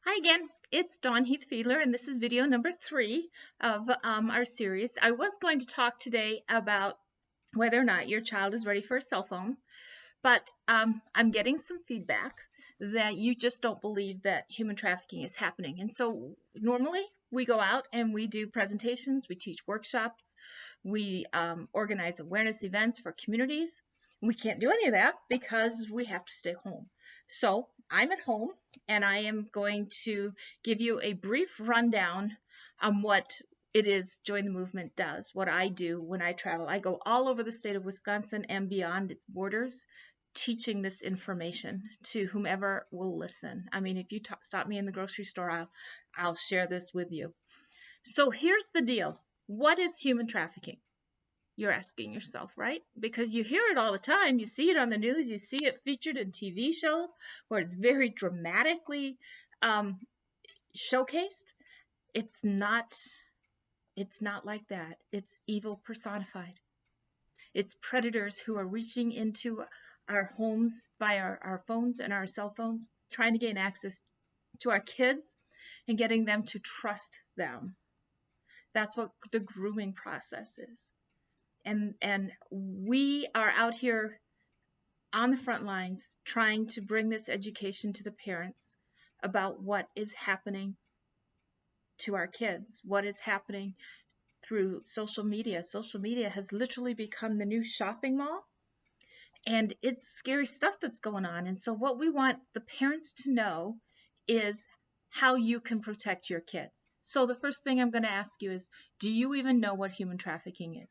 Hi again, it's Dawn Heath-Fiedler, and this is video number 3 of our series. I was going to talk today about whether or not your child is ready for a cell phone, but I'm getting some feedback that you just don't believe that human trafficking is happening. And so normally we go out and we do presentations, we teach workshops, we organize awareness events for communities. We can't do any of that because we have to stay home. So I'm at home and I am going to give you a brief rundown on what it is Join the Movement does, what I do when I travel. I go all over the state of Wisconsin and beyond its borders teaching this information to whomever will listen. I mean, if you stop me in the grocery store, I'll share this with you. So here's the deal. What is human trafficking? You're asking yourself, right? Because you hear it all the time. You see it on the news. You see it featured in TV shows where it's very dramatically showcased. It's not like that. It's evil personified. It's predators who are reaching into our homes via our phones and our cell phones, trying to gain access to our kids and getting them to trust them. That's what the grooming process is. And we are out here on the front lines trying to bring this education to the parents about what is happening to our kids, what is happening through social media. Social media has literally become the new shopping mall, and it's scary stuff that's going on. And so what we want the parents to know is how you can protect your kids. So the first thing I'm going to ask you is, do you even know what human trafficking is?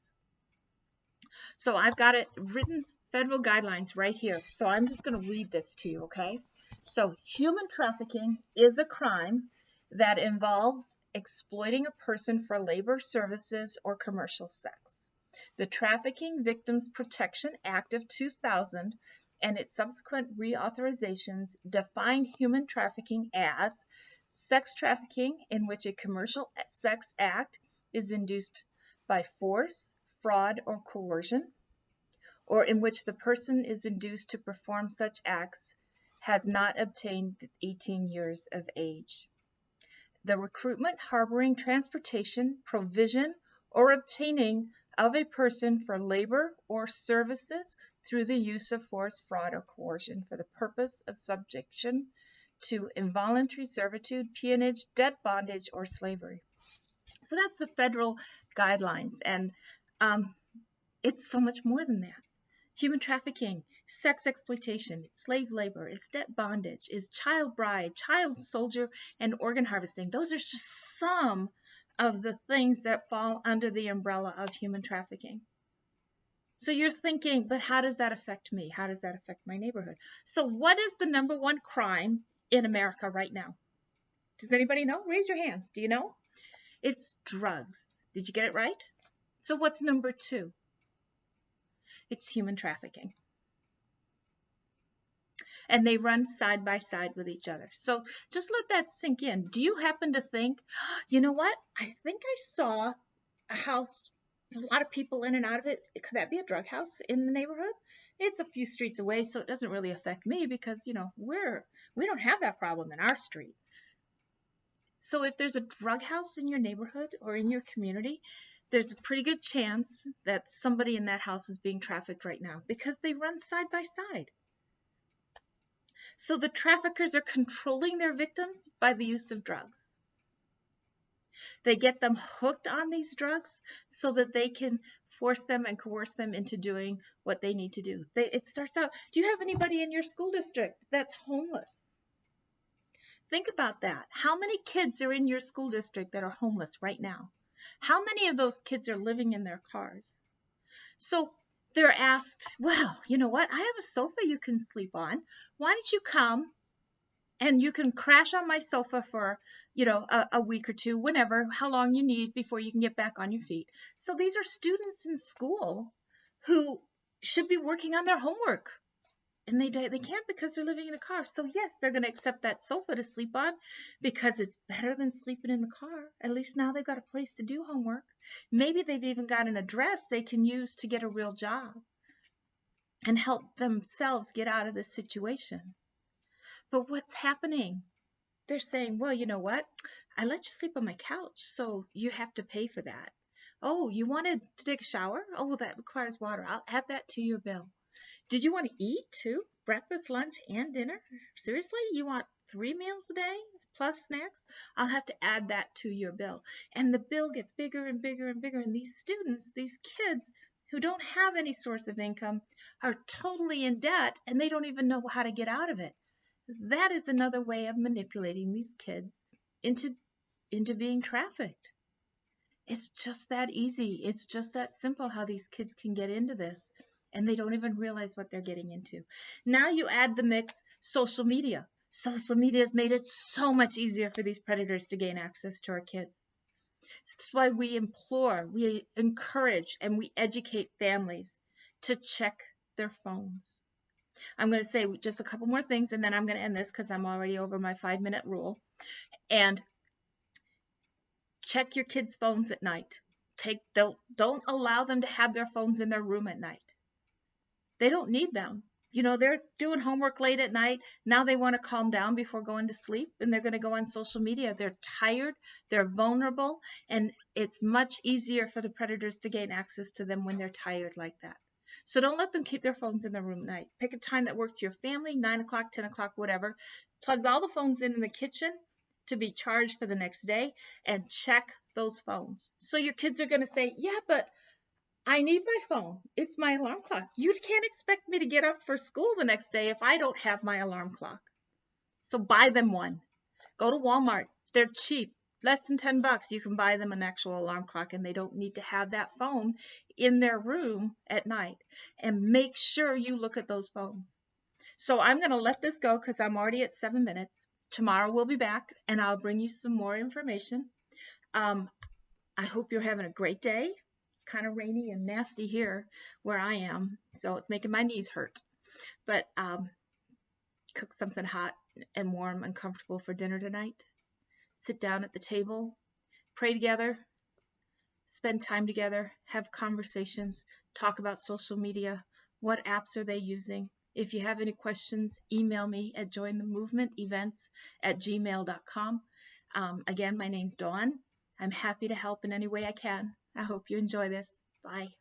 So I've got it written federal guidelines right here. So I'm just going to read this to you, okay? So human trafficking is a crime that involves exploiting a person for labor, services, or commercial sex. The Trafficking Victims Protection Act of 2000 and its subsequent reauthorizations define human trafficking as sex trafficking in which a commercial sex act is induced by force, fraud, or coercion, or in which the person is induced to perform such acts has not obtained 18 years of age. The recruitment, harboring, transportation, provision, or obtaining of a person for labor or services through the use of force, fraud, or coercion for the purpose of subjection to involuntary servitude, peonage, debt bondage, or slavery. So that's the federal guidelines, and it's so much more than that. Human trafficking, sex exploitation, slave labor, it's debt bondage, it's child bride, child soldier, and organ harvesting. Those are just some of the things that fall under the umbrella of human trafficking. So you're thinking, but how does that affect me? How does that affect my neighborhood? So what is the number one crime in America right now? Does anybody know? Raise your hands. Do you know? It's drugs. Did you get it right? So what's number 2? It's human trafficking. And they run side by side with each other. So just let that sink in. Do you happen to think, you know what? I think I saw a house, a lot of people in and out of it. Could that be a drug house in the neighborhood? It's a few streets away, so it doesn't really affect me because, we don't have that problem in our street. So if there's a drug house in your neighborhood or in your community, there's a pretty good chance that somebody in that house is being trafficked right now because they run side by side. So the traffickers are controlling their victims by the use of drugs. They get them hooked on these drugs so that they can force them and coerce them into doing what they need to do. It starts out, do you have anybody in your school district that's homeless? Think about that. How many kids are in your school district that are homeless right now? How many of those kids are living in their cars? So they're asked, well, you know what? I have a sofa you can sleep on. Why don't you come and you can crash on my sofa for, a week or two, whenever, how long you need before you can get back on your feet. So these are students in school who should be working on their homework. And they can't because they're living in a car. So yes, they're going to accept that sofa to sleep on because it's better than sleeping in the car. At least now they've got a place to do homework. Maybe they've even got an address they can use to get a real job and help themselves get out of this situation. But what's happening? They're saying, well, you know what? I let you sleep on my couch, so you have to pay for that. Oh, you wanted to take a shower? Oh, well, that requires water. I'll add that to your bill. Did you want to eat too? Breakfast, lunch, and dinner? Seriously? You want 3 meals a day plus snacks? I'll have to add that to your bill. And the bill gets bigger and bigger and bigger. And these students, these kids who don't have any source of income are totally in debt and they don't even know how to get out of it. That is another way of manipulating these kids into being trafficked. It's just that easy. It's just that simple how these kids can get into this and they don't even realize what they're getting into. Now you add the mix social media. Social media has made it so much easier for these predators to gain access to our kids. That's why we implore, we encourage, and we educate families to check their phones. I'm going to say just a couple more things and then I'm going to end this because I'm already over my 5-minute rule. And check your kids' phones at night. Don't allow them to have their phones in their room at night. They don't need them. You know, they're doing homework late at night. Now they want to calm down before going to sleep, and they're going to go on social media. They're tired, they're vulnerable, and it's much easier for the predators to gain access to them when they're tired like that. So don't let them keep their phones in their room at night. Pick a time that works for your family, 9 o'clock, 10 o'clock, whatever. Plug all the phones in the kitchen to be charged for the next day and check those phones. So your kids are going to say, yeah, but I need my phone. It's my alarm clock. You can't expect me to get up for school the next day if I don't have my alarm clock. So buy them one. Go to Walmart. They're cheap. Less than $10. You can buy them an actual alarm clock and they don't need to have that phone in their room at night. And make sure you look at those phones. So I'm going to let this go because I'm already at 7 minutes. Tomorrow we'll be back and I'll bring you some more information. I hope you're having a great day. It's kind of rainy and nasty here where I am, so it's making my knees hurt. But cook something hot and warm and comfortable for dinner tonight. Sit down at the table, pray together, spend time together, have conversations, talk about social media. What apps are they using? If you have any questions, email me at jointhemovementevents@gmail.com. Again, my name's Dawn. I'm happy to help in any way I can. I hope you enjoy this. Bye.